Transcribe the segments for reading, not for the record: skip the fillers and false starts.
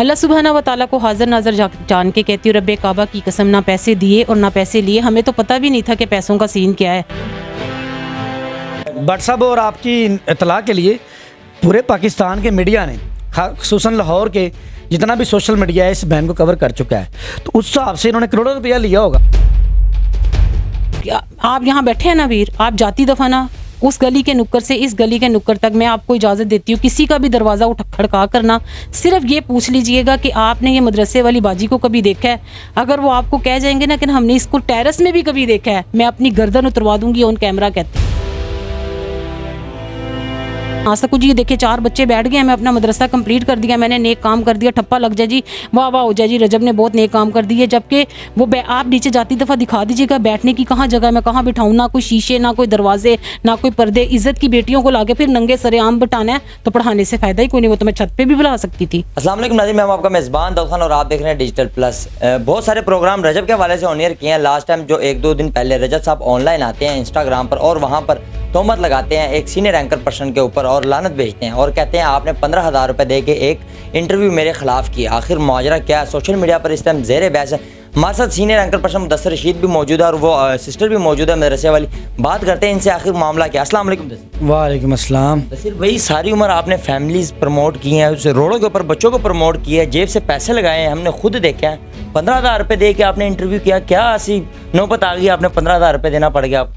अल्लाह सुब्हाना व तआला को हाज़िर नाज़र जान के कहती हूँ, रब्बे काबा की कसम, ना पैसे दिए और ना पैसे लिए, हमें तो पता भी नहीं था कि पैसों का सीन क्या है। भट्ट साहब, और आपकी इतला के लिए पूरे पाकिस्तान के मीडिया ने, ख़ुसूसन लाहौर के जितना भी सोशल मीडिया है, इस बहन को कवर कर चुका है, तो उस हिसाब से इन्होंने करोड़ों रुपया लिया होगा। आप यहाँ बैठे हैं ना वीर, आप जाती दफ़ा ना उस गली के नुक्कर से इस गली के नुक्कर तक मैं आपको इजाज़त देती हूँ, किसी का भी दरवाज़ा उठ खड़का करना, सिर्फ ये पूछ लीजिएगा कि आपने ये मदरसे वाली बाजी को कभी देखा है। अगर वो आपको कह जाएंगे ना कि हमने इसको टेरेस में भी कभी देखा है, मैं अपनी गर्दन उतरवा दूंगी ऑन कैमरा कहते हैं। हाँ सकू जी, देखे 4 बच्चे बैठ गए, मैं अपना मदरसा कंप्लीट कर दिया, मैंने नेक काम कर दिया, ठप्पा लग जाए जी, वाह वाह हो जाए जी, रजब ने बहुत नेक काम कर दिए। जबकि वो आप नीचे जाती दफ़ा दिखा दीजिएगा बैठने की कहाँ जगह, मैं कहाँ बिठाऊँ, ना कोई शीशे, ना कोई दरवाजे, ना कोई पर्दे। इज्जत की बेटियों को लाके फिर नंगे सरेआम बिठाना है तो पढ़ाने से फ़ायदा ही कोई नहीं। वो तो मैं छत पर भी बुला सकती थी। अस्सलाम वालेकुम नाज़रीन, मैं हूं आपका मेज़बान दाऊद खान और आप देख रहे हैं डिजिटल प्लस। बहुत सारे प्रोग्राम रजब के हवाले से ऑन एयर किए हैं। लास्ट टाइम जो 1-2 दिन पहले रजब साहब ऑनलाइन आते हैं इंस्टाग्राम पर और वहाँ पर तोहमत लगाते हैं एक सीनियर एंकर पर्सन के ऊपर और लानत भेजते हैं और कहते हैं आपने 15,000 रुपये दे के एक इंटरव्यू मेरे खिलाफ किया। आखिर माजरा क्या है? सोशल मीडिया पर इस टाइम ज़ेर बहस है। हमारे साथ senior anchor person Mudassir Rashid भी मौजूद है और वो सिस्टर भी मौजूद है मदरसे वाली। बात करते हैं इनसे, आखिर मामला क्या। अस्सलाम वालेकुम। वालेकुम अस्सलाम। सिर्फ भाई सारी उम्र आपने फैमिलीज प्रमोट की हैं, उसे रोडों के ऊपर बच्चों को प्रमोट किया है, जेब से पैसे लगाए हैं, हमने खुद देखा है। 15,000 रुपये दे के आपने इंटरव्यू किया, क्या ऐसी नौबत आ गई आपने 15,000 रुपये देना पड़ गया?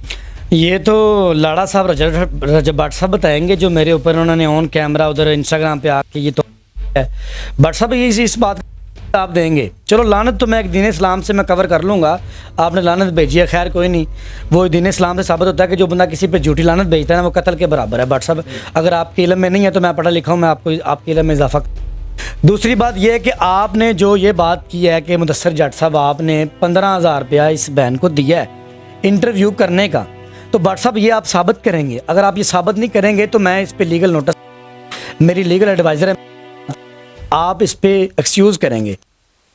ये तो लाड़ा साहब रजब भट्ट साहब बताएंगे, जो मेरे ऊपर उन्होंने ऑन कैमरा उधर इंस्टाग्राम पे आके ये तो है। भट्ट साहब ये इस बात आप देंगे। चलो लानत तो मैं एक दीन इस्लाम से मैं कवर कर लूँगा, आपने लानत भेजी है, खैर कोई नहीं, वो दीन इस्लाम से साबित होता है कि जो बंदा किसी पे झूठी लानत भेजता है ना वो कत्ल के बराबर है। भट्ट साहब अगर आपके इल्म में नहीं है तो मैं पढ़ा लिखा हूँ, मैं आपको आपके इल्म में इजाफा। दूसरी बात यह है कि आपने जो ये बात की है कि मुदस्सिर जट साहब आपने 15,000 रुपया इस बहन को दिया है इंटरव्यू करने का, तो भट्ट साहब ये आप साबित करेंगे? अगर आप ये साबित नहीं करेंगे तो मैं इस पे लीगल नोटिस, मेरी लीगल एडवाइज़र है, आप इस पे एक्सक्यूज़ करेंगे।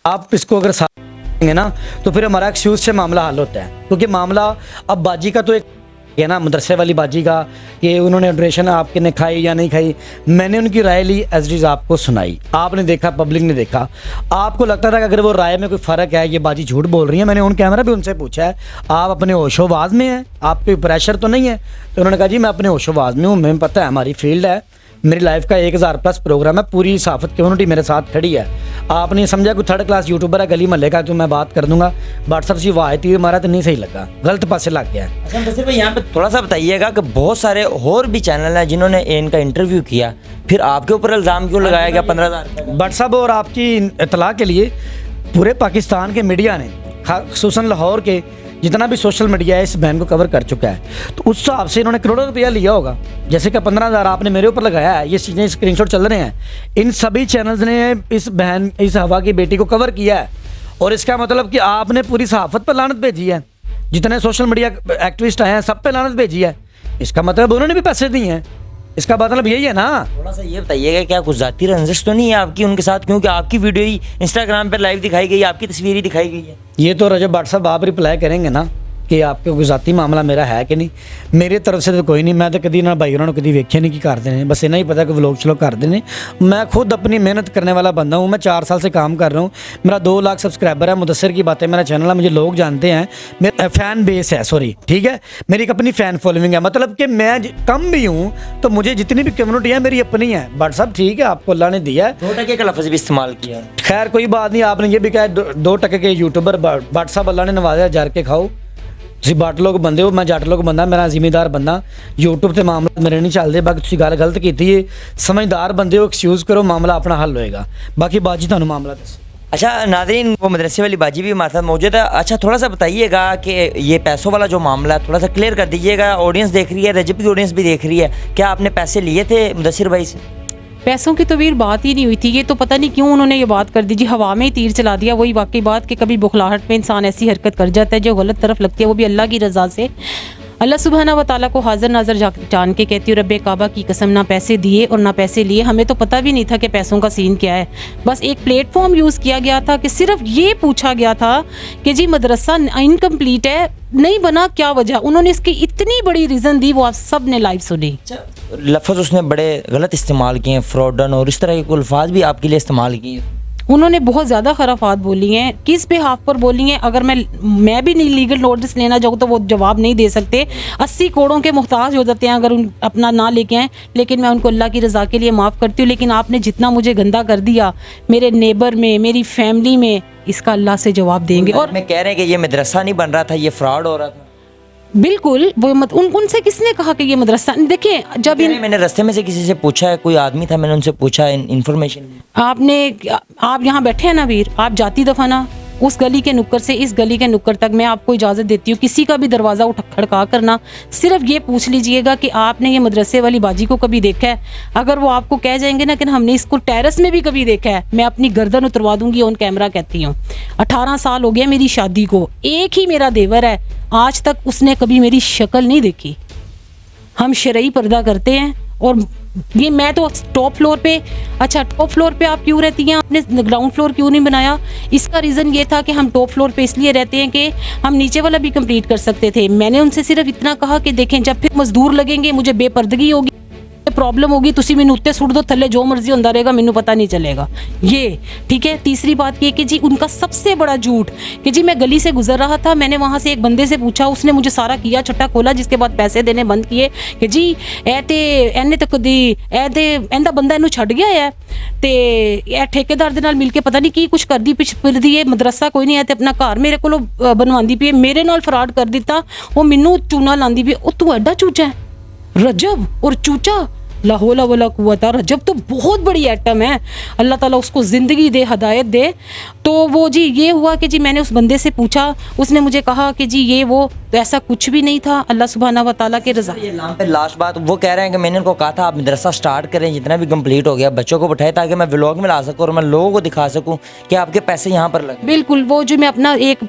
आप इसको अगर साबित करेंगे ना तो फिर हमारा एक्सक्यूज़ से मामला हल होता है, क्योंकि मामला अब बाजी का तो एक है ना, मदरसे वाली बाजी का, कि उन्होंने डोनेशन आपके ने खाई या नहीं खाई, मैंने उनकी राय ली, एज इज आपको सुनाई, आपने देखा, पब्लिक ने देखा। आपको लगता था कि अगर वो राय में कोई फ़र्क है, ये बाजी झूठ बोल रही है, मैंने ऑन कैमरा भी उनसे पूछा है आप अपने होशोबाज में हैं, आप पे प्रेशर तो नहीं है? तो उन्होंने कहा जी मैं अपने होशोबाज में हूँ, मैं पता है हमारी फील्ड है, मेरी लाइफ का 1000+ प्रोग्राम है, पूरी सहाफ़त कम्युनिटी मेरे साथ खड़ी है। आपने समझा कोई 3rd क्लास यूट्यूबर है गली महल्ले का तो मैं बात कर दूंगा। व्हाट्सअप से वाह तीर मारा तो नहीं सही लगा, गलत पासे लग गया। अच्छा मुदस्सिर भाई, यहाँ पे थोड़ा सा बताइएगा कि बहुत सारे और भी चैनल हैं जिन्होंने इनका इंटरव्यू किया, फिर आपके ऊपर इल्ज़ाम क्यों लगाया गया 15,000? भट्ट साहब, और आपकी इतला के लिए पूरे पाकिस्तान के मीडिया ने, ख़ुसूसन लाहौर के जितना भी सोशल मीडिया है, इस बहन को कवर कर चुका है, तो उस हिसाब से इन्होंने करोड़ों रुपया लिया होगा। जैसे कि 15,000 आपने मेरे ऊपर लगाया है, ये चीज़ें स्क्रीनशॉट चल रहे हैं, इन सभी चैनल्स ने इस हवा की बेटी को कवर किया है, और इसका मतलब कि आपने पूरी सहाफ़त पर लानत भेजी है, जितने सोशल मीडिया एक्टिविस्ट आए हैं सब पे लानत भेजी है। इसका मतलब उन्होंने भी पैसे दिए हैं, इसका मतलब यही है ना। थोड़ा सा ये बताइएगा क्या कुछ ज़ाती रंजिश तो नहीं है आपकी उनके साथ, क्योंकि आपकी वीडियो ही इंस्टाग्राम पर लाइव दिखाई गई, आपकी तस्वीर ही दिखाई गई है। ये तो रजब भट्ट साहब आप रिप्लाई करेंगे ना कि आपके कोई ज़ाती मामला मेरा है कि नहीं। मेरी तरफ से तो कोई नहीं, मैं तो कभी ना भाई उन्होंने कभी वेखे नहीं कि करते हैं, बस इतना ही पता कि व्लॉग चलो करते हैं। मैं खुद अपनी मेहनत करने वाला बंदा हूँ, मैं 4 साल से काम कर रहा हूँ, मेरा 2 लाख सब्सक्राइबर है। मुदस्सिर की बातें मेरा चैनल है, मुझे लोग जानते हैं, मेरा फ़ैन बेस है, सॉरी ठीक है, मेरी एक अपनी फ़ैन फॉलोइंग है, मतलब कि मैं कम भी हूँ तो मुझे जितनी भी कम्युनिटी है मेरी अपनी है। भट्ट साहब ठीक है, आपको अल्लाह ने दिया है, 2% का लफ्ज़ भी इस्तेमाल किया, खैर कोई बात नहीं। आपने ये भी कहा 2% के यूट्यूबर भट्ट साहब अल्लाह ने नवाजा, जार के खाओ। ਤੁਸੀਂ बाट लोग बंदे हो, मैं जट लोग बंदा, मेरा जिम्मेदार बंदा, यूट्यूब से मामला मेरे नहीं चलते। बाकी तुम गल गलत की है, समझदार बंदे हो, एक्सक्यूज़ करो, मामला अपना हल होएगा। बाकी बाजी तुहानू मामला दस। अच्छा नाज़रीन, वो मदरसे वाली बाजी भी हमारे साथ मौजूद है। अच्छा थोड़ा सा बताइएगा कि ये पैसों वाला जो मामला है थोड़ा सा क्लियर कर दीजिएगा, ऑडियंस देख रही है, रजब की ऑडियंस भी देख रही है, क्या आपने पैसे लिए थे मुदस्सिर भाई से? पैसों की तो वीर बात ही नहीं हुई थी, ये तो पता नहीं क्यों उन्होंने ये बात कर दी जी, हवा में ही तीर चला दिया। वही वाकई बात कि कभी बुखलाहट में इंसान ऐसी हरकत कर जाता है जो गलत तरफ लगती है, वो भी अल्लाह की रज़ा से। अल्लाह सुब्हाना व तआला को हाज़िर नाज़र जान के कहती हूँ, रब्बे काबा की कसम, ना पैसे दिए और ना पैसे लिए, हमें तो पता भी नहीं था कि पैसों का सीन क्या है। बस एक प्लेटफॉर्म यूज़ किया गया था कि सिर्फ ये पूछा गया था कि जी मदरसा इनकम्प्लीट है, नहीं बना, क्या वजह। उन्होंने इसकी इतनी बड़ी रीज़न दी, वो आप सब ने लाइव सुनी। लफ्ज़ उसने बड़े गलत इस्तेमाल किए हैं, फ्रॉडन और इस तरह के अल्फाज भी आपके लिए इस्तेमाल किए हैं। उन्होंने बहुत ज़्यादा खराफात बोली हैं। किस पे हाफ पर बोली हैं, अगर मैं भी नहीं लीगल नोटिस लेना चाहूँ तो वो जवाब नहीं दे सकते। 80 करोड़ों के मोहताज हो जाते हैं अगर उन अपना ना लेके आएँ। लेकिन मैं उनको अल्लाह की रज़ा के लिए माफ़ करती हूँ। लेकिन आपने जितना मुझे गंदा कर दिया मेरे नेबर में, मेरी फैमिली में, इसका अल्लाह से जवाब देंगे। और में कह रहे हैं कि ये मदरसा नहीं बन रहा था, ये फ्रॉड हो रहा था। बिल्कुल वो उनसे किसने कहा कि ये मदरसा, देखिए जब मैंने रास्ते में से किसी से पूछा है, कोई आदमी था, मैंने उनसे पूछा इन्फॉर्मेशन। आप यहाँ बैठे हैं ना वीर, आप जाती दफ़ा ना उस गली के नुक्कड़ से इस गली के नुक्कड़ तक मैं आपको इजाज़त देती हूँ, किसी का भी दरवाज़ा उठा खड़का करना, सिर्फ ये पूछ लीजिएगा कि आपने ये मदरसे वाली बाजी को कभी देखा है। अगर वो आपको कह जाएंगे ना कि हमने इसको टेरेस में भी कभी देखा है, मैं अपनी गर्दन उतरवा दूंगी ऑन कैमरा कहती हूँ। 18 साल हो गया मेरी शादी को, एक ही मेरा देवर है, आज तक उसने कभी मेरी शक्ल नहीं देखी। हम शरई पर्दा करते हैं। और ये मैं तो टॉप फ्लोर पे, अच्छा टॉप फ्लोर पे आप क्यों रहती हैं, आपने ग्राउंड फ्लोर क्यों नहीं बनाया? इसका रीज़न ये था कि हम टॉप फ्लोर पे इसलिए रहते हैं कि हम नीचे वाला भी कंप्लीट कर सकते थे। मैंने उनसे सिर्फ इतना कहा कि देखें जब फिर मजदूर लगेंगे, मुझे बेपर्दगी होगी, प्रॉब्लम होगी, तुसी मैनू उत्ते सुट दो, थले जो मर्जी होंदा रहेगा, मैनू पता नहीं चलेगा। ये ठीक है। तीसरी बात ये कि जी उनका सबसे बड़ा झूठ कि जी मैं गली से गुजर रहा था, मैंने वहाँ से एक बंदे से पूछा, उसने मुझे सारा किया, छट्टा खोला, जिसके बाद पैसे देने बंद किए कि जी एने तक दी एंदा बंदा इनू छड़ गया है ते ए ठेकेदार दे नाल मिल के पता नहीं की कुछ कर दी फिरदी है, मदरसा कोई नहीं है ते अपना घर मेरे को बनवांदी पई, मेरे नाल फ्रॉड कर दिता, वो मैनू चूना लांदी पई। ओ तू एडा चूचा है रजब, और चूचा ला हौला वला कुव्वता, रजब तो बहुत बड़ी आइटम है, अल्लाह ताला उसको ज़िंदगी दे, हदायत दे। तो वो जी ये हुआ कि जी मैंने उस बंदे से पूछा, उसने मुझे कहा कि जी ये वो, तो ऐसा कुछ भी नहीं था, अल्लाह सुब्हाना व तआला के रज़ा। ये पे लास्ट बात वो कह रहे हैं कि मैंने उनको कहा था आप मदरसा स्टार्ट करें, जितना भी कंप्लीट हो गया बच्चों को बैठाए ताकि मैं व्लॉग में ला सकूँ और मैं लोगों को दिखा सकूँ कि आपके पैसे यहाँ पर लगे। बिल्कुल, वो जो मैं अपना एक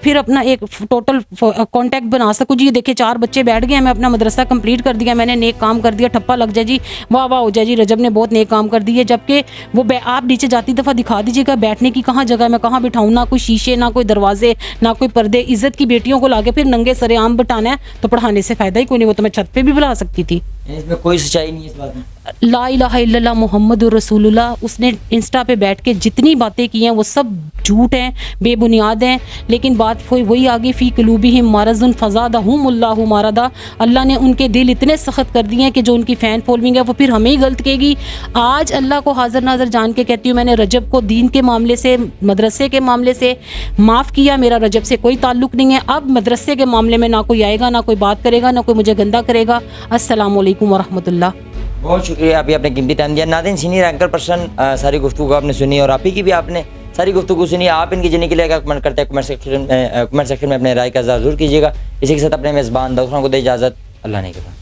टोटल कॉन्टैक्ट बना सकूँ। जी देखिए 4 बच्चे बैठ गए, मैं अपना मदरसा कंप्लीट कर दिया, मैंने नेक काम कर दिया, ठप्पा लग जाए जी, वाह वाह हो जाए जी, रजब ने बहुत नेक काम कर दिए। जबकि वो आप नीचे जाती दफ़ा दिखा दीजिएगा बैठने की कहाँ जगह, मैं कहाँ बिठाऊँ, ना कोई शीशे, ना कोई दरवाजे, ना कोई पर्दे। इज्जत की बेटियों को लाके फिर नंगे सरेआम बिठाना है तो पढ़ाने से फ़ायदा ही कोई नहीं। वो तो मैं छत पे भी बुला सकती थी। इसमें कोई सच्चाई नहीं है इस बात में। ला इलाहा इल्लल्लाह मुहम्मद रसूलुल्लाह, उसने इंस्टा पे बैठ के जितनी बातें की हैं वो सब झूठ हैं, बेबुनियाद हैं। लेकिन बात वही आगे, फ़ी क़ुलूबिहिम मरज़ुन फ़ज़ादहुमुल्लाहु मरदा, अल्लाह ने उनके दिल इतने सख्त कर दिए हैं कि जो उनकी फ़ैन फॉलोइंग है वो फिर हमें ही गलत कहेगी। आज अल्लाह को हाज़िर नाज़र जान के कहती हूँ, मैंने रजब को दीन के मामले से, मदरसे के मामले से माफ़ किया, मेरा रजब से कोई ताल्लुक़ नहीं है। अब मदरसे के मामले में ना कोई आएगा, ना कोई बात करेगा, ना कोई मुझे गंदा करेगा। अस्सलामु अलैकुम वरहमतुल्लाह। बहुत शुक्रिया, अभी आपने कीमती टाइम दिया। नाज़रीन, सीनियर एंकर पर्सन सारी गुफ्तगू आपने सुनी और आप ही की भी आपने सारी गुफ्तगू सुनी। आप इनकी जिंदगी के लिए अगर कमेंट करते हैं कमेंट सेक्शन में अपने राय का ज़रूर कीजिएगा। इसी के साथ अपने मेज़बान दाऊद खान को दे इजाज़त। अल्लाह ने के बाद।